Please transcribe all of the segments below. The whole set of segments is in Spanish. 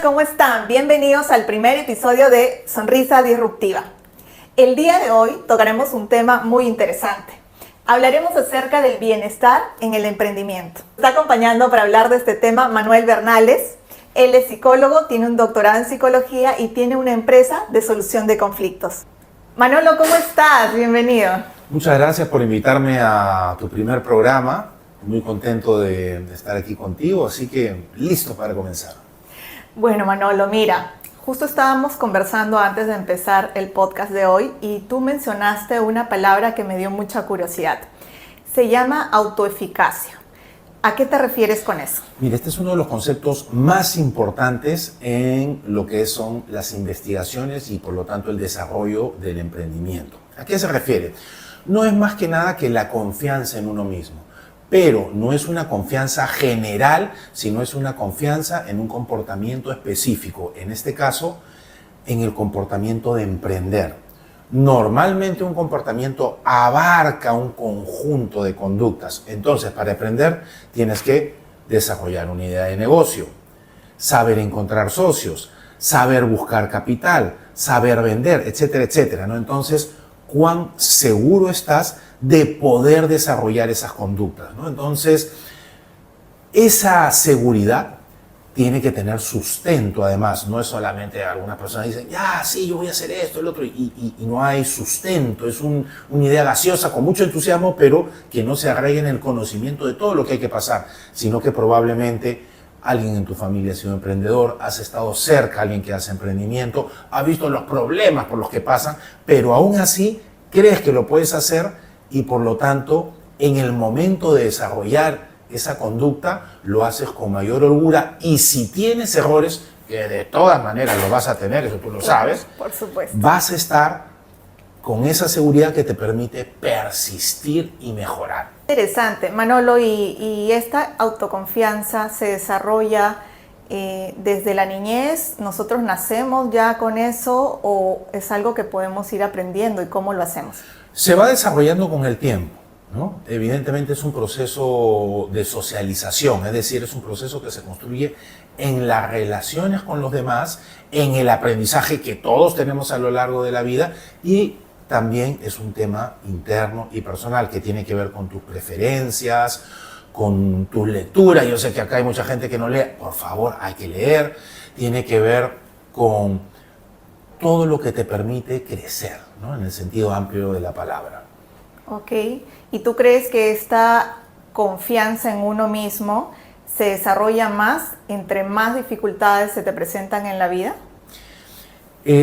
¿Cómo están? Bienvenidos al primer episodio de Sonrisa Disruptiva. El día de hoy tocaremos un tema muy interesante. Hablaremos acerca del bienestar en el emprendimiento. Está acompañando para hablar de este tema Manuel Bernales. Él es psicólogo, tiene un doctorado en psicología y tiene una empresa de solución de conflictos. Manolo, ¿cómo estás? Bienvenido. Muchas gracias por invitarme a tu primer programa. Muy contento de estar aquí contigo, así que listo para comenzar. Bueno, Manolo, mira, justo estábamos conversando antes de empezar el podcast de hoy y tú mencionaste una palabra que me dio mucha curiosidad. Se llama autoeficacia. ¿A qué te refieres con eso? Mira, este es uno de los conceptos más importantes en lo que son las investigaciones y por lo tanto el desarrollo del emprendimiento. ¿A qué se refiere? No es más que nada que la confianza en uno mismo. Pero no es una confianza general, sino es una confianza en un comportamiento específico. En este caso, en el comportamiento de emprender. Normalmente un comportamiento abarca un conjunto de conductas. Entonces, para emprender tienes que desarrollar una idea de negocio, saber encontrar socios, saber buscar capital, saber vender, etcétera, etcétera, ¿no? Entonces, ¿cuán seguro estás de poder desarrollar esas conductas, ¿no? Entonces, esa seguridad tiene que tener sustento, además. No es solamente algunas personas dicen, ya, sí, yo voy a hacer esto, el otro, y no hay sustento. Es una idea gaseosa con mucho entusiasmo, pero que no se arraiga en el conocimiento de todo lo que hay que pasar, sino que probablemente alguien en tu familia ha sido emprendedor, has estado cerca a alguien que hace emprendimiento, ha visto los problemas por los que pasan, pero aún así crees que lo puedes hacer y por lo tanto en el momento de desarrollar esa conducta lo haces con mayor holgura y si tienes errores, que de todas maneras lo vas a tener, eso tú lo sabes, por supuesto, vas a estar con esa seguridad que te permite persistir y mejorar. Interesante, Manolo, y esta autoconfianza se desarrolla desde la niñez. ¿Nosotros nacemos ya con eso o es algo que podemos ir aprendiendo y cómo lo hacemos? Se va desarrollando con el tiempo, ¿no? Evidentemente es un proceso de socialización, es decir, es un proceso que se construye en las relaciones con los demás, en el aprendizaje que todos tenemos a lo largo de la vida y también es un tema interno y personal que tiene que ver con tus preferencias, con tus lecturas. Yo sé que acá hay mucha gente que no lee, por favor, hay que leer. Tiene que ver con todo lo que te permite crecer, ¿no? En el sentido amplio de la palabra. Ok, ¿y tú crees que esta confianza en uno mismo se desarrolla más entre más dificultades se te presentan en la vida?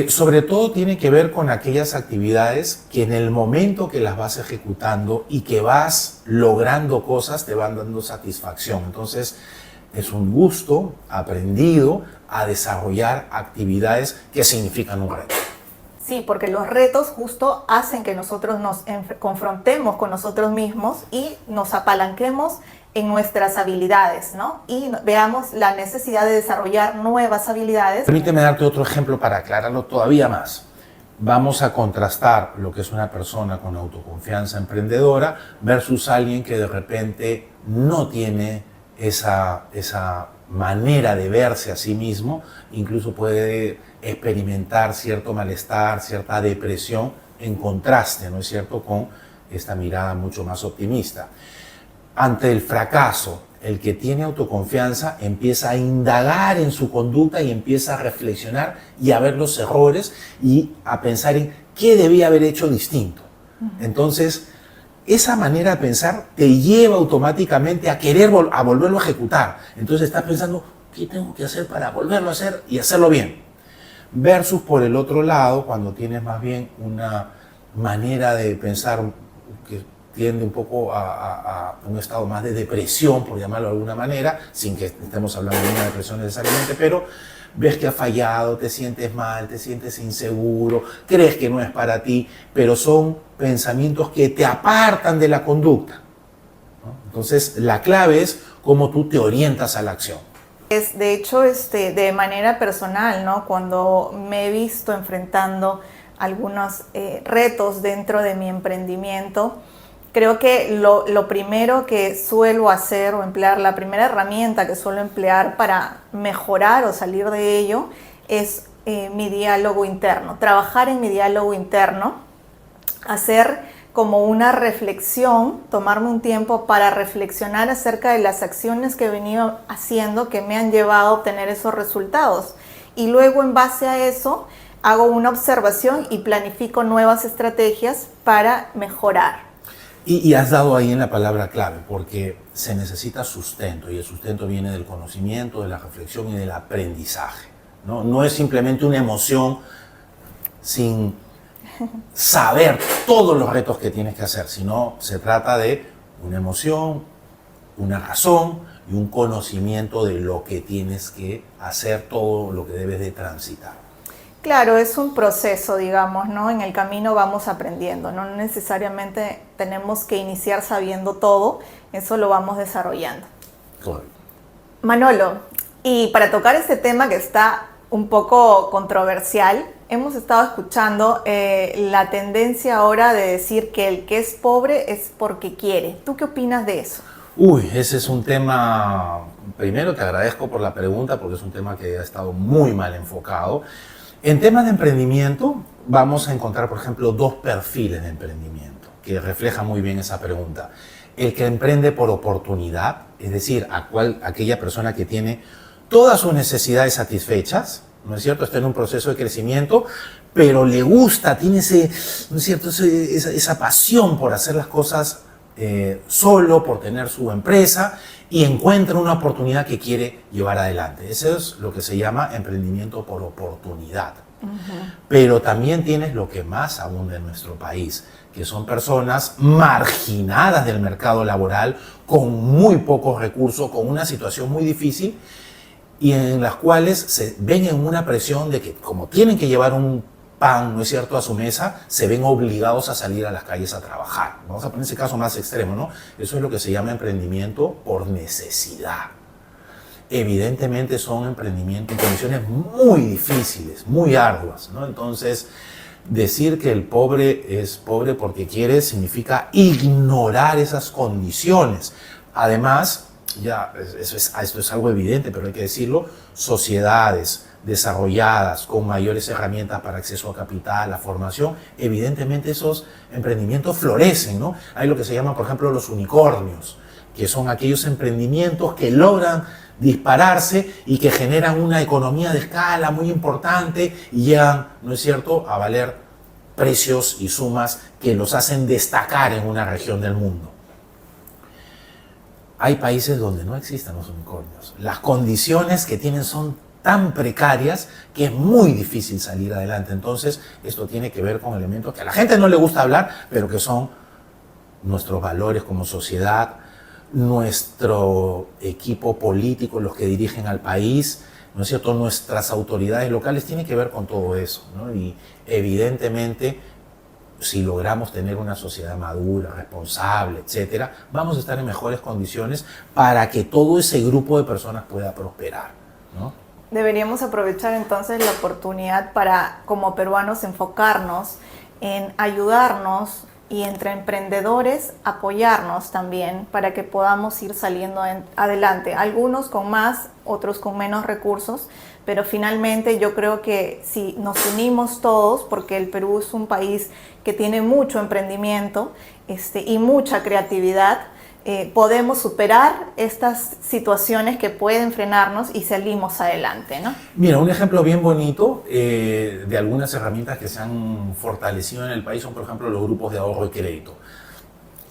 Sobre todo tiene que ver con aquellas actividades que en el momento que las vas ejecutando y que vas logrando cosas te van dando satisfacción. Entonces es un gusto aprendido a desarrollar actividades que significan un reto. Sí, porque los retos justo hacen que nosotros nos confrontemos con nosotros mismos y nos apalanquemos en nuestras habilidades, ¿no? Y veamos la necesidad de desarrollar nuevas habilidades. Permíteme darte otro ejemplo para aclararlo todavía más. Vamos a contrastar lo que es una persona con autoconfianza emprendedora versus alguien que de repente no tiene esa manera de verse a sí mismo, incluso puede experimentar cierto malestar, cierta depresión en contraste, ¿no es cierto?, con esta mirada mucho más optimista. Ante el fracaso, el que tiene autoconfianza empieza a indagar en su conducta y empieza a reflexionar y a ver los errores y a pensar en qué debía haber hecho distinto. Entonces, esa manera de pensar te lleva automáticamente a querer a volverlo a ejecutar. Entonces estás pensando, ¿qué tengo que hacer para volverlo a hacer y hacerlo bien? Versus por el otro lado, cuando tienes más bien una manera de pensar que tiende un poco a un estado más de depresión, por llamarlo de alguna manera, sin que estemos hablando de una depresión necesariamente, pero ves que has fallado, te sientes mal, te sientes inseguro, crees que no es para ti, pero son pensamientos que te apartan de la conducta, ¿no? Entonces, la clave es cómo tú te orientas a la acción. De hecho, de manera personal, ¿no? Cuando me he visto enfrentando algunos retos dentro de mi emprendimiento, Creo que lo primero que suelo hacer o emplear, la primera herramienta que suelo emplear para mejorar o salir de ello es mi diálogo interno, trabajar en mi diálogo interno, hacer como una reflexión, tomarme un tiempo para reflexionar acerca de las acciones que he venido haciendo que me han llevado a obtener esos resultados. Y luego en base a eso hago una observación y planifico nuevas estrategias para mejorar. Y has dado ahí en la palabra clave, porque se necesita sustento, y el sustento viene del conocimiento, de la reflexión y del aprendizaje. No es simplemente una emoción sin saber todos los retos que tienes que hacer, sino se trata de una emoción, una razón y un conocimiento de lo que tienes que hacer, todo lo que debes de transitar. Claro, es un proceso, digamos, ¿no? En el camino vamos aprendiendo, no necesariamente tenemos que iniciar sabiendo todo, eso lo vamos desarrollando. Correcto. Manolo, y para tocar este tema que está un poco controversial, hemos estado escuchando la tendencia ahora de decir que el que es pobre es porque quiere. ¿Tú qué opinas de eso? Ese es un tema, primero te agradezco por la pregunta porque es un tema que ha estado muy mal enfocado. En temas de emprendimiento vamos a encontrar, por ejemplo, dos perfiles de emprendimiento que reflejan muy bien esa pregunta. El que emprende por oportunidad, es decir, aquella persona que tiene todas sus necesidades satisfechas, ¿no es cierto? Está en un proceso de crecimiento, pero le gusta, tiene ¿no es cierto? esa pasión por hacer las cosas solo, por tener su empresa y encuentra una oportunidad que quiere llevar adelante. Eso es lo que se llama emprendimiento por oportunidad. Pero también tienes lo que más abunda en nuestro país, que son personas marginadas del mercado laboral, con muy pocos recursos, con una situación muy difícil y en las cuales se ven en una presión de que como tienen que llevar un pan, ¿no es cierto?, a su mesa, se ven obligados a salir a las calles a trabajar. Vamos a poner ese caso más extremo, ¿no? Eso es lo que se llama emprendimiento por necesidad. Evidentemente son emprendimientos en condiciones muy difíciles, muy arduas, ¿no? Entonces, decir que el pobre es pobre porque quiere significa ignorar esas condiciones. Además, esto es algo evidente, pero hay que decirlo, sociedades desarrolladas con mayores herramientas para acceso a capital, a formación, evidentemente esos emprendimientos florecen, ¿no? Hay lo que se llama, por ejemplo, los unicornios, que son aquellos emprendimientos que logran dispararse y que generan una economía de escala muy importante y llegan, ¿no es cierto?, a valer precios y sumas que los hacen destacar en una región del mundo. Hay países donde no existen los unicornios. Las condiciones que tienen son tan precarias que es muy difícil salir adelante. Entonces, esto tiene que ver con elementos que a la gente no le gusta hablar, pero que son nuestros valores como sociedad, nuestro equipo político, los que dirigen al país, ¿no es cierto?, nuestras autoridades locales, tiene que ver con todo eso, ¿no? Y evidentemente, si logramos tener una sociedad madura, responsable, etcétera, vamos a estar en mejores condiciones para que todo ese grupo de personas pueda prosperar, ¿no? Deberíamos aprovechar entonces la oportunidad para, como peruanos, enfocarnos en ayudarnos y entre emprendedores apoyarnos también para que podamos ir saliendo adelante. Algunos con más, otros con menos recursos, pero finalmente yo creo que si nos unimos todos, porque el Perú es un país que tiene mucho emprendimiento y mucha creatividad, podemos superar estas situaciones que pueden frenarnos y salimos adelante, ¿no? Mira, un ejemplo bien bonito de algunas herramientas que se han fortalecido en el país son, por ejemplo, los grupos de ahorro y crédito.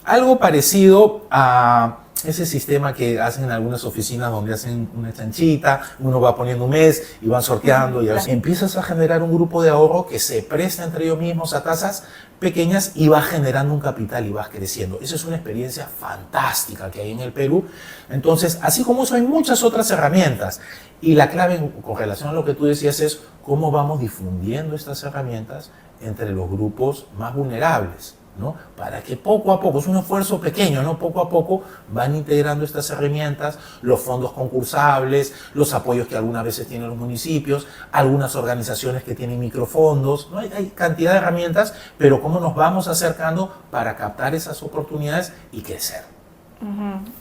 Algo parecido a ese sistema que hacen en algunas oficinas donde hacen una chanchita, uno va poniendo un mes y van sorteando y empiezas a generar un grupo de ahorro que se presta entre ellos mismos a tasas pequeñas y va generando un capital y vas creciendo. Esa es una experiencia fantástica que hay en el Perú. Entonces, así como eso hay muchas otras herramientas y la clave con relación a lo que tú decías es cómo vamos difundiendo estas herramientas entre los grupos más vulnerables, ¿no? Para que poco a poco, es un esfuerzo pequeño, ¿no? Poco a poco van integrando estas herramientas, los fondos concursables, los apoyos que algunas veces tienen los municipios, algunas organizaciones que tienen microfondos, ¿no? Hay cantidad de herramientas, pero cómo nos vamos acercando para captar esas oportunidades y crecer.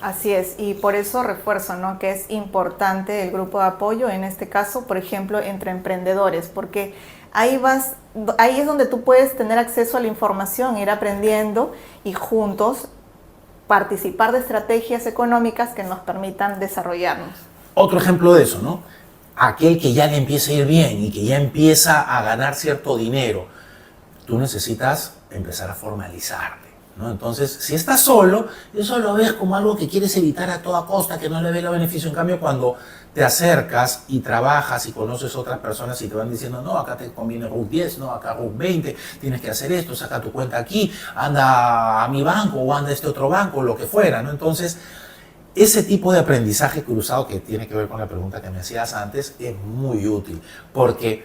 Así es, y por eso refuerzo, ¿no?, que es importante el grupo de apoyo, en este caso, por ejemplo, entre emprendedores, porque ahí es donde tú puedes tener acceso a la información, ir aprendiendo y juntos participar de estrategias económicas que nos permitan desarrollarnos. Otro ejemplo de eso, ¿no? Aquel que ya le empieza a ir bien y que ya empieza a ganar cierto dinero, tú necesitas empezar a formalizarte, ¿no? Entonces, si estás solo, eso lo ves como algo que quieres evitar a toda costa, que no le ve el beneficio. En cambio, cuando te acercas y trabajas y conoces otras personas y te van diciendo, no, acá te conviene RUT 10, no, acá RUT 20, tienes que hacer esto, saca tu cuenta aquí, anda a mi banco o anda a este otro banco, lo que fuera, ¿no? Entonces, ese tipo de aprendizaje cruzado que tiene que ver con la pregunta que me hacías antes es muy útil, porque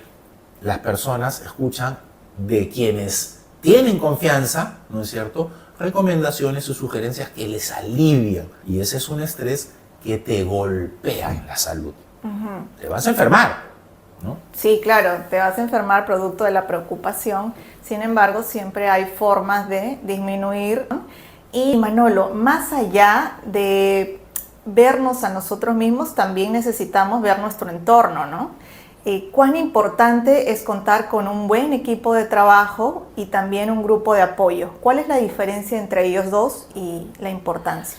las personas escuchan de quienes tienen confianza, ¿no es cierto?, recomendaciones o sugerencias que les alivian. Y ese es un estrés que te golpea en la salud. Te vas a enfermar, ¿no? Sí, claro, te vas a enfermar producto de la preocupación. Sin embargo, siempre hay formas de disminuir, ¿no? Y Manolo, más allá de vernos a nosotros mismos, también necesitamos ver nuestro entorno, ¿no? ¿Cuán importante es contar con un buen equipo de trabajo y también un grupo de apoyo? ¿Cuál es la diferencia entre ellos dos y la importancia?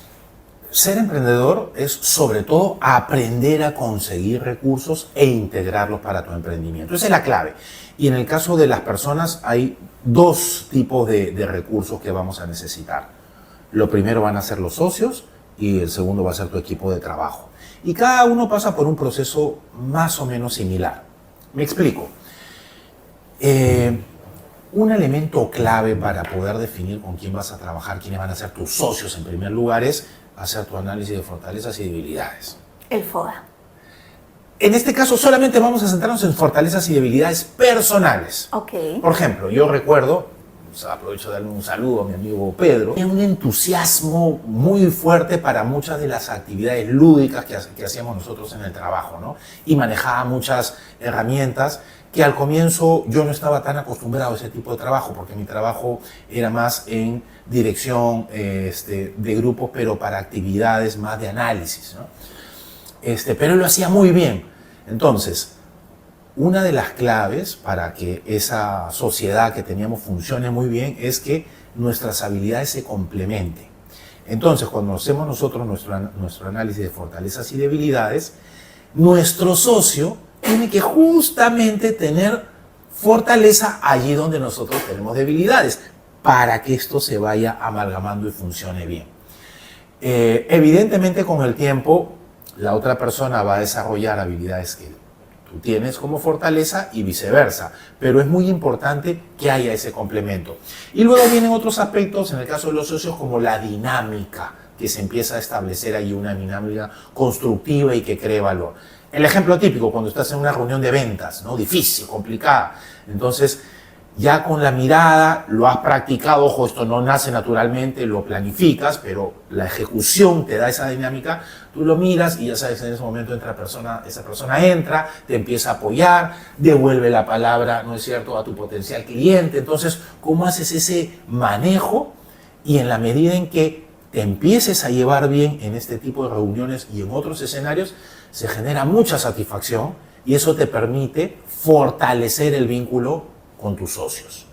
Ser emprendedor es sobre todo aprender a conseguir recursos e integrarlos para tu emprendimiento. Esa es la clave. Y en el caso de las personas hay dos tipos de recursos que vamos a necesitar. Lo primero van a ser los socios y el segundo va a ser tu equipo de trabajo. Y cada uno pasa por un proceso más o menos similar. Me explico. Un elemento clave para poder definir con quién vas a trabajar, quiénes van a ser tus socios en primer lugar, es hacer tu análisis de fortalezas y debilidades. El FODA. En este caso solamente vamos a centrarnos en fortalezas y debilidades personales. Ok. Por ejemplo, yo recuerdo, aprovecho de darle un saludo a mi amigo Pedro, tenía un entusiasmo muy fuerte para muchas de las actividades lúdicas que hacíamos nosotros en el trabajo, ¿no? Y manejaba muchas herramientas que al comienzo yo no estaba tan acostumbrado a ese tipo de trabajo, porque mi trabajo era más en dirección de grupos, pero para actividades más de análisis, ¿no? Pero él lo hacía muy bien. Entonces, una de las claves para que esa sociedad que teníamos funcione muy bien es que nuestras habilidades se complementen. Entonces, cuando hacemos nosotros nuestro análisis de fortalezas y debilidades, nuestro socio tiene que justamente tener fortaleza allí donde nosotros tenemos debilidades, para que esto se vaya amalgamando y funcione bien. Evidentemente, con el tiempo, la otra persona va a desarrollar habilidades que tú tienes como fortaleza y viceversa, pero es muy importante que haya ese complemento. Y luego vienen otros aspectos, en el caso de los socios, como la dinámica, que se empieza a establecer ahí una dinámica constructiva y que cree valor. El ejemplo típico, cuando estás en una reunión de ventas, ¿no? Difícil, complicada. Entonces, ya con la mirada lo has practicado, ojo, esto no nace naturalmente, lo planificas, pero la ejecución te da esa dinámica, tú lo miras y ya sabes, en ese momento esa persona entra, te empieza a apoyar, devuelve la palabra, ¿no es cierto?, a tu potencial cliente. Entonces, ¿cómo haces ese manejo? Y en la medida en que te empieces a llevar bien en este tipo de reuniones y en otros escenarios, se genera mucha satisfacción y eso te permite fortalecer el vínculo con tus socios.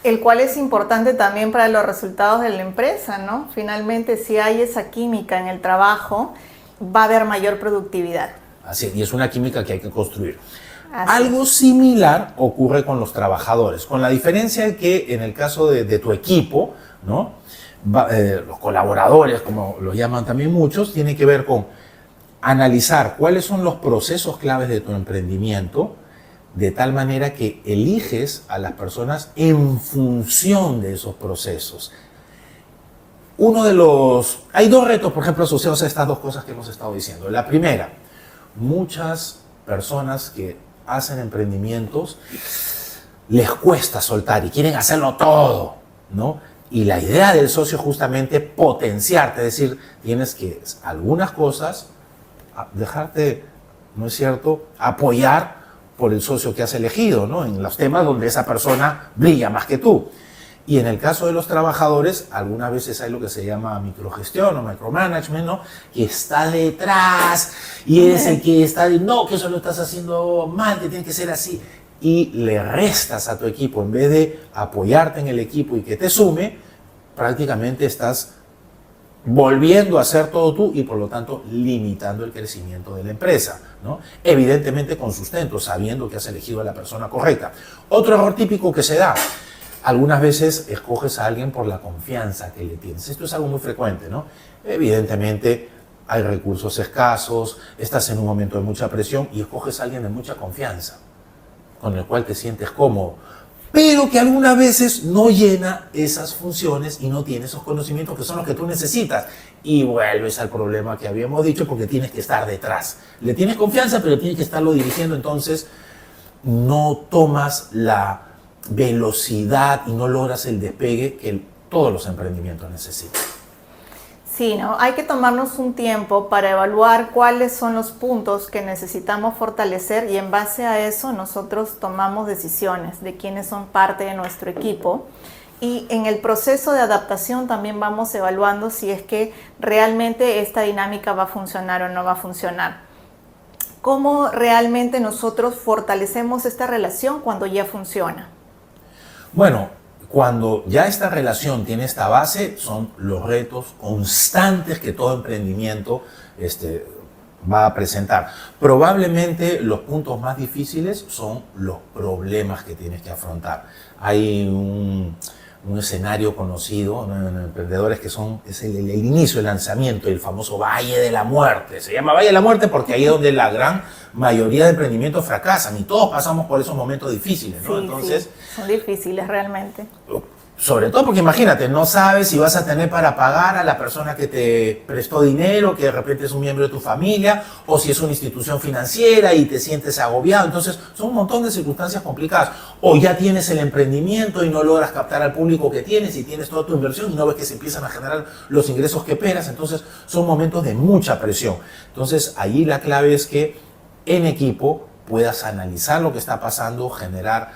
El cual es importante también para los resultados de la empresa, ¿no? Finalmente, si hay esa química en el trabajo, va a haber mayor productividad. Así es, y es una química que hay que construir. Algo similar ocurre con los trabajadores, con la diferencia de que en el caso de tu equipo, ¿no? Los colaboradores, como lo llaman también muchos, tiene que ver con analizar cuáles son los procesos claves de tu emprendimiento, de tal manera que eliges a las personas en función de esos procesos. Hay dos retos, por ejemplo, asociados a estas dos cosas que hemos estado diciendo. La primera, muchas personas que hacen emprendimientos les cuesta soltar y quieren hacerlo todo, ¿no? Y la idea del socio es justamente potenciarte, es decir, tienes que algunas cosas dejarte, ¿no es cierto?, apoyar por el socio que has elegido, ¿no?, en los temas donde esa persona brilla más que tú. Y en el caso de los trabajadores, algunas veces hay lo que se llama microgestión o micromanagement, ¿no?, que está detrás y es el que está no, que eso lo estás haciendo mal, que tiene que ser así. Y le restas a tu equipo, en vez de apoyarte en el equipo y que te sume, prácticamente estás volviendo a hacer todo tú y por lo tanto limitando el crecimiento de la empresa, ¿no? Evidentemente con sustento, sabiendo que has elegido a la persona correcta. Otro error típico que se da: algunas veces escoges a alguien por la confianza que le tienes. Esto es algo muy frecuente, ¿no? Evidentemente hay recursos escasos, estás en un momento de mucha presión y escoges a alguien de mucha confianza, con el cual te sientes cómodo, pero que algunas veces no llena esas funciones y no tiene esos conocimientos que son los que tú necesitas. Y vuelves al problema que habíamos dicho, porque tienes que estar detrás. Le tienes confianza, pero tienes que estarlo dirigiendo, entonces no tomas la velocidad y no logras el despegue que todos los emprendimientos necesitan. Sí, ¿no? Hay que tomarnos un tiempo para evaluar cuáles son los puntos que necesitamos fortalecer y en base a eso nosotros tomamos decisiones de quiénes son parte de nuestro equipo. Y en el proceso de adaptación también vamos evaluando si es que realmente esta dinámica va a funcionar o no va a funcionar. ¿Cómo realmente nosotros fortalecemos esta relación cuando ya funciona? Bueno, cuando ya esta relación tiene esta base, son los retos constantes que todo emprendimiento va a presentar. Probablemente los puntos más difíciles son los problemas que tienes que afrontar. Hay un escenario conocido, ¿no?, en emprendedores que es el inicio, el lanzamiento, el famoso Valle de la Muerte. Se llama Valle de la Muerte porque ahí es donde la gran mayoría de emprendimientos fracasan y todos pasamos por esos momentos difíciles, ¿no? Sí, Entonces, sí, son difíciles realmente. sobre todo porque imagínate, no sabes si vas a tener para pagar a la persona que te prestó dinero, que de repente es un miembro de tu familia, o si es una institución financiera y te sientes agobiado. Entonces, son un montón de circunstancias complicadas. O ya tienes el emprendimiento y no logras captar al público que tienes y tienes toda tu inversión y no ves que se empiezan a generar los ingresos que esperas. Entonces, son momentos de mucha presión. Entonces, allí la clave es que en equipo puedas analizar lo que está pasando, generar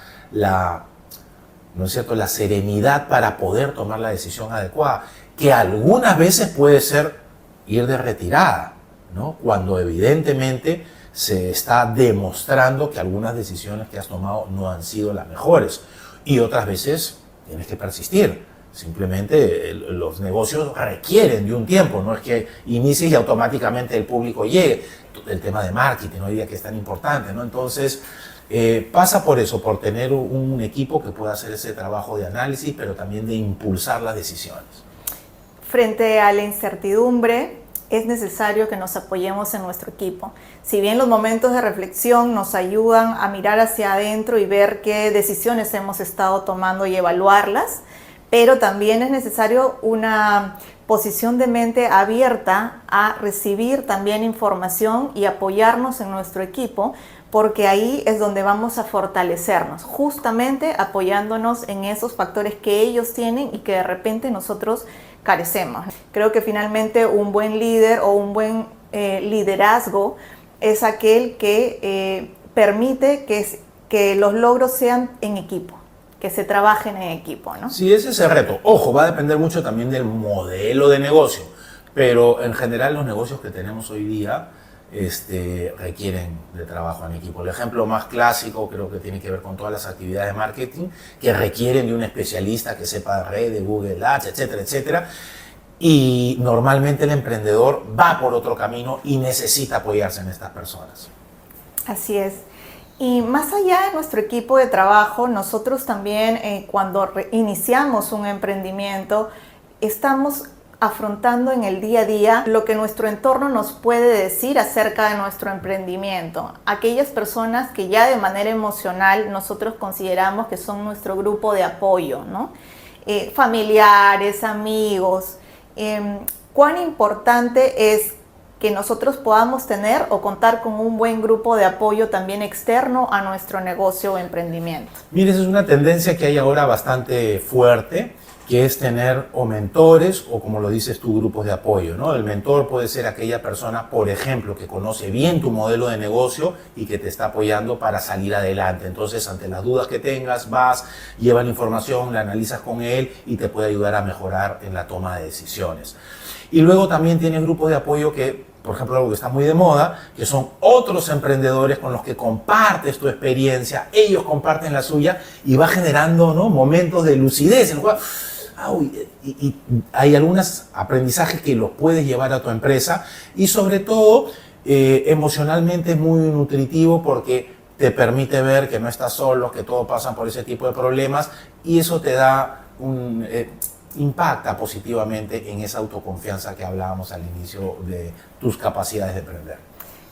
¿no es cierto?, la serenidad para poder tomar la decisión adecuada, que algunas veces puede ser ir de retirada, ¿no?, cuando evidentemente se está demostrando que algunas decisiones que has tomado no han sido las mejores, y otras veces tienes que persistir. Simplemente los negocios requieren de un tiempo, no es que inicies y automáticamente el público llegue. El tema de marketing hoy día que es tan importante, ¿no? Entonces, pasa por eso, por tener un equipo que pueda hacer ese trabajo de análisis, pero también de impulsar las decisiones. Frente a la incertidumbre, es necesario que nos apoyemos en nuestro equipo. Si bien los momentos de reflexión nos ayudan a mirar hacia adentro y ver qué decisiones hemos estado tomando y evaluarlas, pero también es necesario una posición de mente abierta a recibir también información y apoyarnos en nuestro equipo, porque ahí es donde vamos a fortalecernos, justamente apoyándonos en esos factores que ellos tienen y que de repente nosotros carecemos. Creo que finalmente un buen líder o un buen liderazgo es aquel que permite que los logros sean en equipo, que se trabajen en equipo, ¿no? Sí, ese es el reto. Ojo, va a depender mucho también del modelo de negocio, pero en general los negocios que tenemos hoy día requieren de trabajo en equipo. El ejemplo más clásico creo que tiene que ver con todas las actividades de marketing que requieren de un especialista que sepa de redes, de Google Ads, etcétera, etcétera. Y normalmente el emprendedor va por otro camino y necesita apoyarse en estas personas. Así es. Y más allá de nuestro equipo de trabajo, nosotros también cuando iniciamos un emprendimiento, estamos afrontando en el día a día lo que nuestro entorno nos puede decir acerca de nuestro emprendimiento. Aquellas personas que ya de manera emocional nosotros consideramos que son nuestro grupo de apoyo, ¿no? Familiares, amigos. ¿Cuán importante es que nosotros podamos tener o contar con un buen grupo de apoyo también externo a nuestro negocio o emprendimiento. Mire, esa es una tendencia que hay ahora bastante fuerte, que es tener o mentores o, como lo dices tú, grupos de apoyo, ¿no? El mentor puede ser aquella persona, por ejemplo, que conoce bien tu modelo de negocio y que te está apoyando para salir adelante. Entonces, ante las dudas que tengas, vas, llevas la información, la analizas con él y te puede ayudar a mejorar en la toma de decisiones. Y luego también tienes grupos de apoyo que, por ejemplo, algo que está muy de moda, que son otros emprendedores con los que compartes tu experiencia, ellos comparten la suya y va generando, ¿no?, momentos de lucidez en el cual y hay algunos aprendizajes que los puedes llevar a tu empresa y sobre todo emocionalmente es muy nutritivo porque te permite ver que no estás solo, que todos pasan por ese tipo de problemas y eso te da impacta positivamente en esa autoconfianza que hablábamos al inicio de tus capacidades de emprender.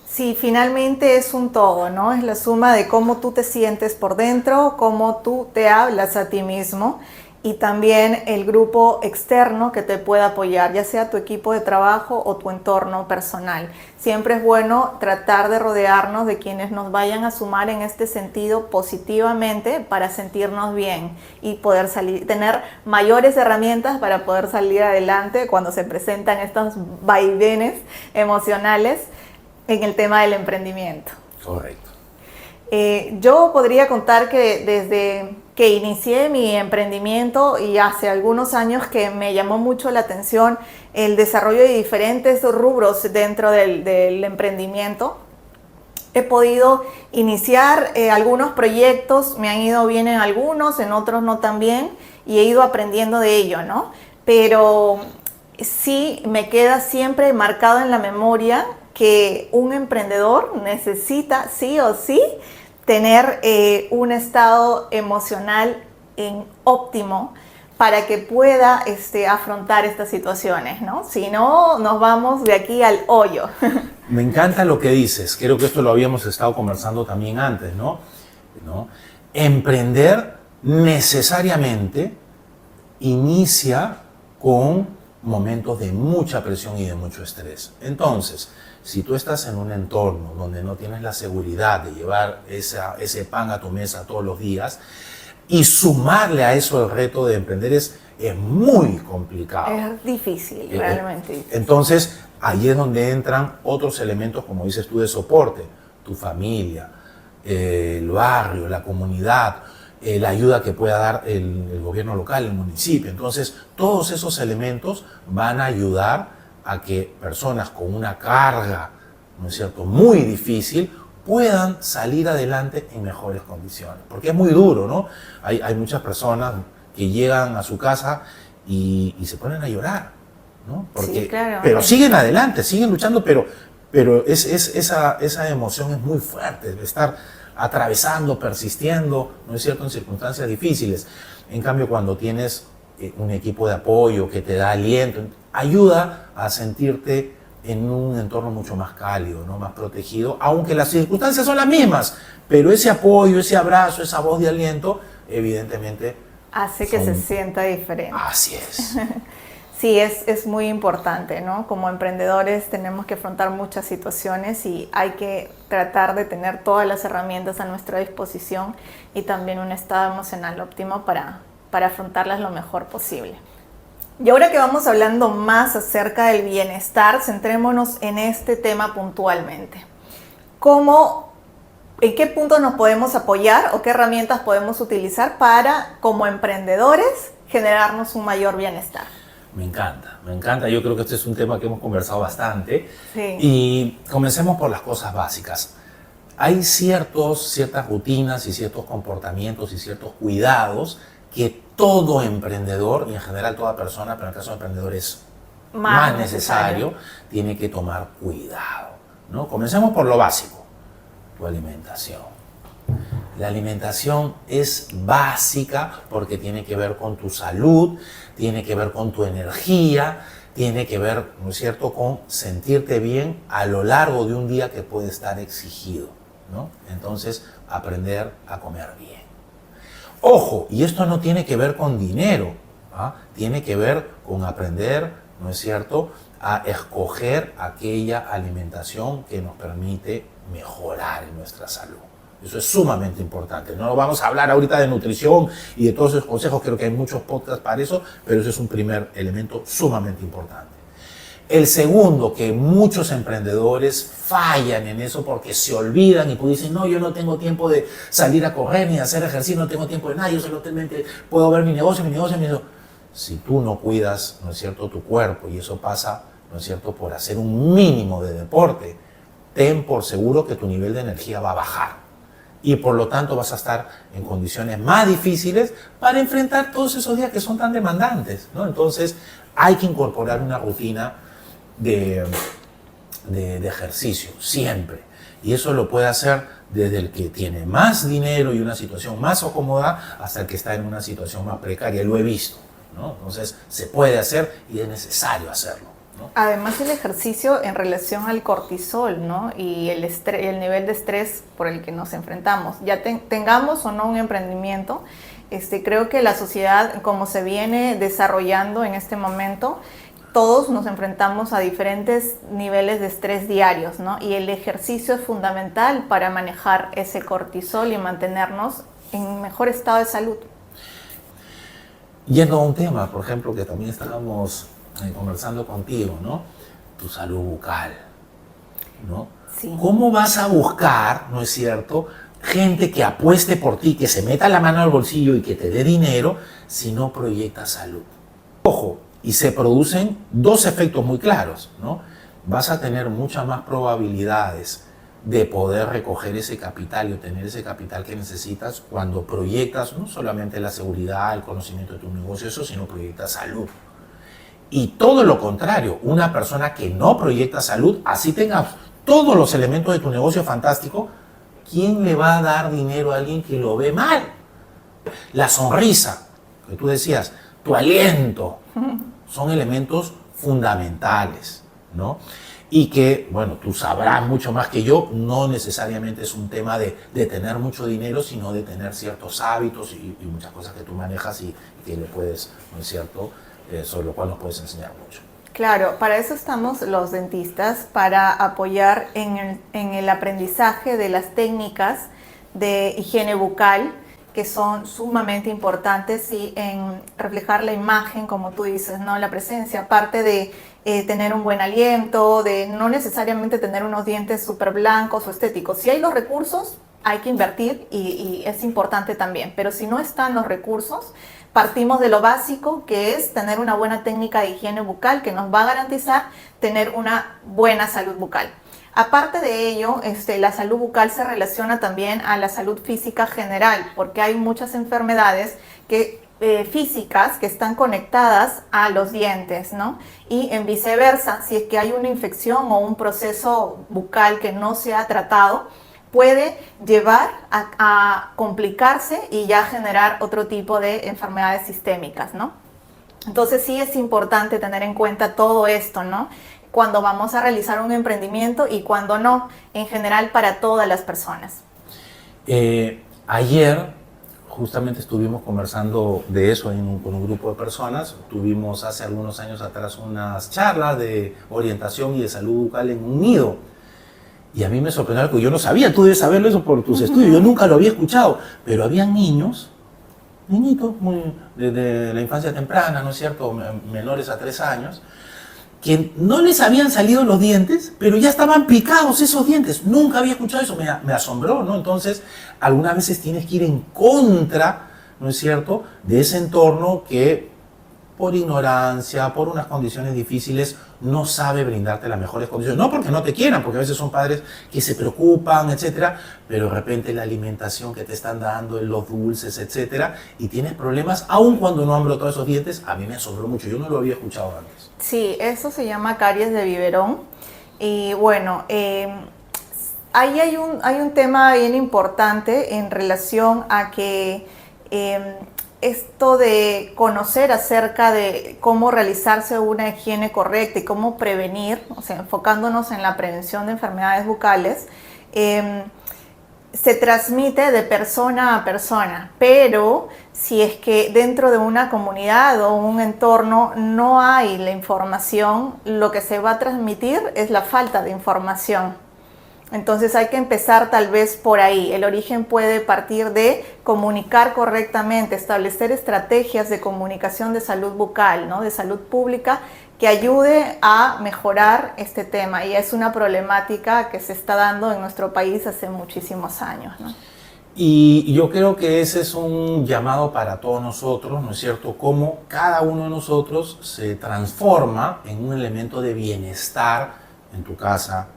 Sí, finalmente es un todo, ¿no? Es la suma de cómo tú te sientes por dentro, cómo tú te hablas a ti mismo y también el grupo externo que te pueda apoyar, ya sea tu equipo de trabajo o tu entorno personal. Siempre es bueno tratar de rodearnos de quienes nos vayan a sumar en este sentido positivamente para sentirnos bien y poder tener mayores herramientas para poder salir adelante cuando se presentan estos vaivenes emocionales en el tema del emprendimiento. Correcto. Yo podría contar que desde que inicié mi emprendimiento y hace algunos años que me llamó mucho la atención el desarrollo de diferentes rubros dentro del emprendimiento. He podido iniciar algunos proyectos, me han ido bien en algunos, en otros no tan bien y he ido aprendiendo de ello, ¿no? Pero sí me queda siempre marcado en la memoria que un emprendedor necesita sí o sí tener un estado emocional óptimo para que pueda afrontar estas situaciones, ¿no? Si no, nos vamos de aquí al hoyo. Me encanta lo que dices, creo que esto lo habíamos estado conversando también antes, ¿no? Emprender necesariamente inicia con momentos de mucha presión y de mucho estrés. Entonces, si tú estás en un entorno donde no tienes la seguridad de llevar ese pan a tu mesa todos los días y sumarle a eso el reto de emprender es muy complicado. Es difícil, realmente. Entonces, ahí es donde entran otros elementos, como dices tú, de soporte. Tu familia, el barrio, la comunidad, la ayuda que pueda dar el gobierno local, el municipio. Entonces, todos esos elementos van a ayudar a que personas con una carga, ¿no es cierto?, muy difícil, puedan salir adelante en mejores condiciones. Porque es muy duro, ¿no? Hay muchas personas que llegan a su casa y se ponen a llorar, ¿no? Porque, sí, claro. Pero siguen adelante, siguen luchando, pero esa emoción es muy fuerte, de estar atravesando, persistiendo, ¿no es cierto?, en circunstancias difíciles. En cambio, cuando tienes un equipo de apoyo que te da aliento, ayuda a sentirte en un entorno mucho más cálido, ¿no?, más protegido, aunque las circunstancias son las mismas, pero ese apoyo, ese abrazo, esa voz de aliento, evidentemente hace que se sienta diferente. Así es. Sí, es muy importante, ¿no? Como emprendedores tenemos que afrontar muchas situaciones y hay que tratar de tener todas las herramientas a nuestra disposición y también un estado emocional óptimo para afrontarlas lo mejor posible. Y ahora que vamos hablando más acerca del bienestar, centrémonos en este tema puntualmente. ¿En qué puntos nos podemos apoyar o qué herramientas podemos utilizar para, como emprendedores, generarnos un mayor bienestar? Me encanta. Yo creo que este es un tema que hemos conversado bastante. Sí. Y comencemos por las cosas básicas. Hay ciertas rutinas y ciertos comportamientos y ciertos cuidados que todo emprendedor, y en general toda persona, pero en el caso de emprendedor es más necesario, tiene que tomar cuidado, ¿no? Comencemos por lo básico, tu alimentación. La alimentación es básica porque tiene que ver con tu salud, tiene que ver con tu energía, tiene que ver, ¿no es cierto?, con sentirte bien a lo largo de un día que puede estar exigido, ¿no? Entonces, aprender a comer bien. Ojo, y esto no tiene que ver con dinero, ¿ah? Tiene que ver con aprender, ¿no es cierto?, a escoger aquella alimentación que nos permite mejorar en nuestra salud. Eso es sumamente importante. No vamos a hablar ahorita de nutrición y de todos esos consejos, creo que hay muchos podcasts para eso, pero ese es un primer elemento sumamente importante. El segundo, que muchos emprendedores fallan en eso porque se olvidan y pues dicen, no, yo no tengo tiempo de salir a correr ni de hacer ejercicio, no tengo tiempo de nada, yo solamente puedo ver mi negocio. Si tú no cuidas, ¿no es cierto?, tu cuerpo, y eso pasa, ¿no es cierto?, por hacer un mínimo de deporte, ten por seguro que tu nivel de energía va a bajar. Y por lo tanto vas a estar en condiciones más difíciles para enfrentar todos esos días que son tan demandantes, ¿no? Entonces hay que incorporar una rutina de ejercicio siempre. Y eso lo puede hacer desde el que tiene más dinero y una situación más cómoda hasta el que está en una situación más precaria. Lo he visto, ¿no? Entonces se puede hacer y es necesario hacerlo, ¿no? Además el ejercicio en relación al cortisol, ¿no?, y el nivel de estrés por el que nos enfrentamos. Ya tengamos o no un emprendimiento, creo que la sociedad, como se viene desarrollando en este momento, todos nos enfrentamos a diferentes niveles de estrés diarios, ¿no? Y el ejercicio es fundamental para manejar ese cortisol y mantenernos en mejor estado de salud. Yendo a un tema, por ejemplo, que también estábamos conversando contigo, ¿no? Tu salud bucal, ¿no? Sí. ¿Cómo vas a buscar, ¿no es cierto?, gente que apueste por ti, que se meta la mano al bolsillo y que te dé dinero si no proyectas salud? Ojo, y se producen dos efectos muy claros, ¿no? Vas a tener muchas más probabilidades de poder recoger ese capital y obtener ese capital que necesitas cuando proyectas no solamente la seguridad, el conocimiento de tu negocio, eso, sino proyectas salud. Y todo lo contrario, una persona que no proyecta salud, así tenga todos los elementos de tu negocio fantástico, ¿quién le va a dar dinero a alguien que lo ve mal? La sonrisa, que tú decías, tu aliento, son elementos fundamentales, ¿no? Y que, bueno, tú sabrás mucho más que yo, no necesariamente es un tema de tener mucho dinero, sino de tener ciertos hábitos y muchas cosas que tú manejas y que le puedes, ¿no es cierto?, sobre lo cual nos puedes enseñar mucho. Claro, para eso estamos los dentistas, para apoyar en el aprendizaje de las técnicas de higiene bucal, que son sumamente importantes, y en reflejar la imagen, como tú dices, ¿no?, la presencia, aparte de tener un buen aliento, de no necesariamente tener unos dientes súper blancos o estéticos. Si hay los recursos, hay que invertir y es importante también, pero si no están los recursos, partimos de lo básico, que es tener una buena técnica de higiene bucal que nos va a garantizar tener una buena salud bucal. Aparte de ello, la salud bucal se relaciona también a la salud física general, porque hay muchas enfermedades físicas que están conectadas a los dientes, ¿no? Y en viceversa, si es que hay una infección o un proceso bucal que no se ha tratado, puede llevar a complicarse y ya generar otro tipo de enfermedades sistémicas, ¿no? Entonces sí es importante tener en cuenta todo esto, ¿no?, cuando vamos a realizar un emprendimiento y cuando no, en general para todas las personas. Ayer justamente estuvimos conversando de eso con un grupo de personas. Tuvimos hace algunos años atrás unas charlas de orientación y de salud bucal en un nido. Y a mí me sorprendió algo, yo no sabía, tú debes saberlo eso por tus estudios, yo nunca lo había escuchado, pero habían niñitos, de la infancia temprana, ¿no es cierto?, menores a 3 años, que no les habían salido los dientes, pero ya estaban picados esos dientes. Nunca había escuchado eso, me asombró, ¿no? Entonces, algunas veces tienes que ir en contra, ¿no es cierto?, de ese entorno que por ignorancia, por unas condiciones difíciles, no sabe brindarte las mejores condiciones. No porque no te quieran, porque a veces son padres que se preocupan, etcétera, pero de repente la alimentación que te están dando, los dulces, etcétera, y tienes problemas, aun cuando no han brotado esos dientes. A mí me asombró mucho, yo no lo había escuchado antes. Sí, eso se llama caries de biberón. Y bueno, ahí hay un tema bien importante en relación a que esto de conocer acerca de cómo realizarse una higiene correcta y cómo prevenir, o sea, enfocándonos en la prevención de enfermedades bucales, se transmite de persona a persona, pero si es que dentro de una comunidad o un entorno no hay la información, lo que se va a transmitir es la falta de información. Entonces hay que empezar tal vez por ahí. El origen puede partir de comunicar correctamente, establecer estrategias de comunicación de salud bucal, ¿no? De salud pública, que ayude a mejorar este tema. Y es una problemática que se está dando en nuestro país hace muchísimos años, ¿no? Y yo creo que ese es un llamado para todos nosotros, ¿no es cierto? Cómo cada uno de nosotros se transforma en un elemento de bienestar en tu casa,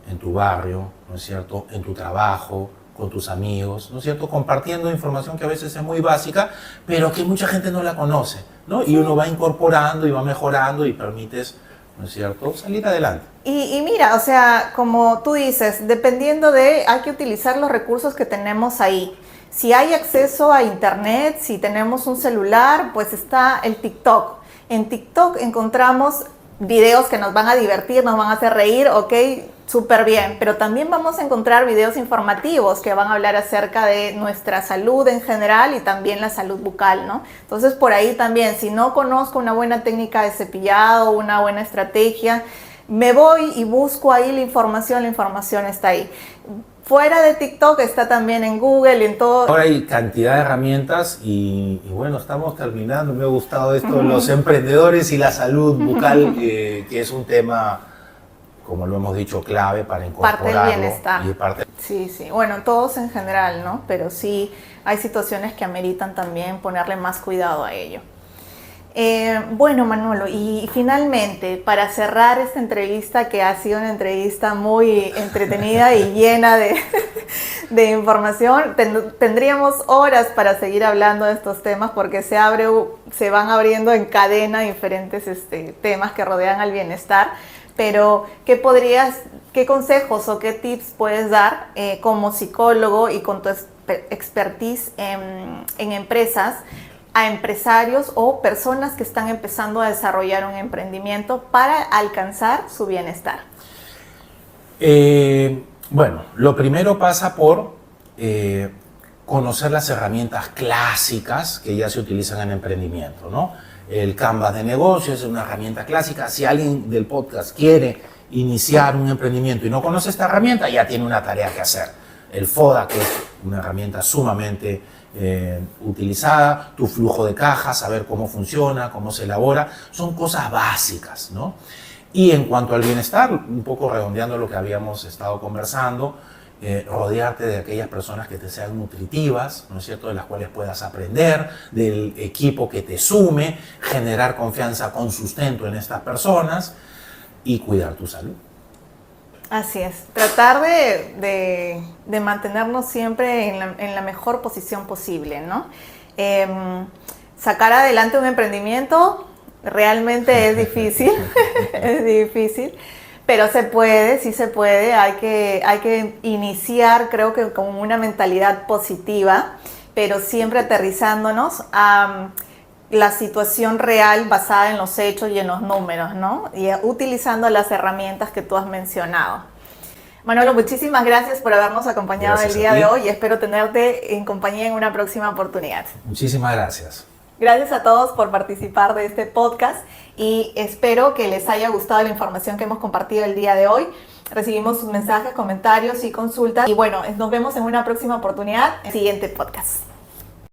en tu barrio, ¿no es cierto? En tu trabajo, con tus amigos, ¿no es cierto? Compartiendo información que a veces es muy básica, pero que mucha gente no la conoce, ¿no? Y uno va incorporando y va mejorando y permites, ¿no es cierto?, salir adelante. Y mira, o sea, como tú dices, dependiendo hay que utilizar los recursos que tenemos ahí. Si hay acceso a internet, si tenemos un celular, pues está el TikTok. En TikTok encontramos videos que nos van a divertir, nos van a hacer reír, ok, súper bien, pero también vamos a encontrar videos informativos que van a hablar acerca de nuestra salud en general y también la salud bucal, ¿no? Entonces por ahí también, si no conozco una buena técnica de cepillado, una buena estrategia, me voy y busco ahí la información está ahí. Fuera de TikTok está también en Google y en todo. Ahora hay cantidad de herramientas y bueno, estamos terminando. Me ha gustado esto de los emprendedores y la salud bucal, que es un tema, como lo hemos dicho, clave para incorporarlo. Parte del bienestar. Y Sí. Bueno, todos en general, ¿no? Pero sí hay situaciones que ameritan también ponerle más cuidado a ello. Bueno, Manolo, y finalmente, para cerrar esta entrevista, que ha sido una entrevista muy entretenida y llena de información, tendríamos horas para seguir hablando de estos temas porque se van abriendo en cadena diferentes temas que rodean al bienestar. Pero, ¿qué consejos o qué tips puedes dar como psicólogo y con tu expertise en empresas a empresarios o personas que están empezando a desarrollar un emprendimiento para alcanzar su bienestar? Bueno, lo primero pasa por conocer las herramientas clásicas que ya se utilizan en emprendimiento, ¿no? El Canvas de negocios es una herramienta clásica. Si alguien del podcast quiere iniciar un emprendimiento y no conoce esta herramienta, ya tiene una tarea que hacer. El FODA, que es una herramienta sumamente utilizada, tu flujo de caja, saber cómo funciona, cómo se elabora, son cosas básicas, ¿no? Y en cuanto al bienestar, un poco redondeando lo que habíamos estado conversando, rodearte de aquellas personas que te sean nutritivas, ¿no es cierto?, de las cuales puedas aprender, del equipo que te sume, generar confianza con sustento en estas personas y cuidar tu salud. Así es, tratar de mantenernos siempre en la mejor posición posible, ¿no? Sacar adelante un emprendimiento realmente es difícil, es difícil, pero se puede, sí se puede. Hay que iniciar, creo que con una mentalidad positiva, pero siempre aterrizándonos a la situación real basada en los hechos y en los números, ¿no? Y utilizando las herramientas que tú has mencionado. Manolo, muchísimas gracias por habernos acompañado el día de hoy y espero tenerte en compañía en una próxima oportunidad. Muchísimas gracias. Gracias a todos por participar de este podcast y espero que les haya gustado la información que hemos compartido el día de hoy. Recibimos sus mensajes, comentarios y consultas. Y bueno, nos vemos en una próxima oportunidad en el siguiente podcast.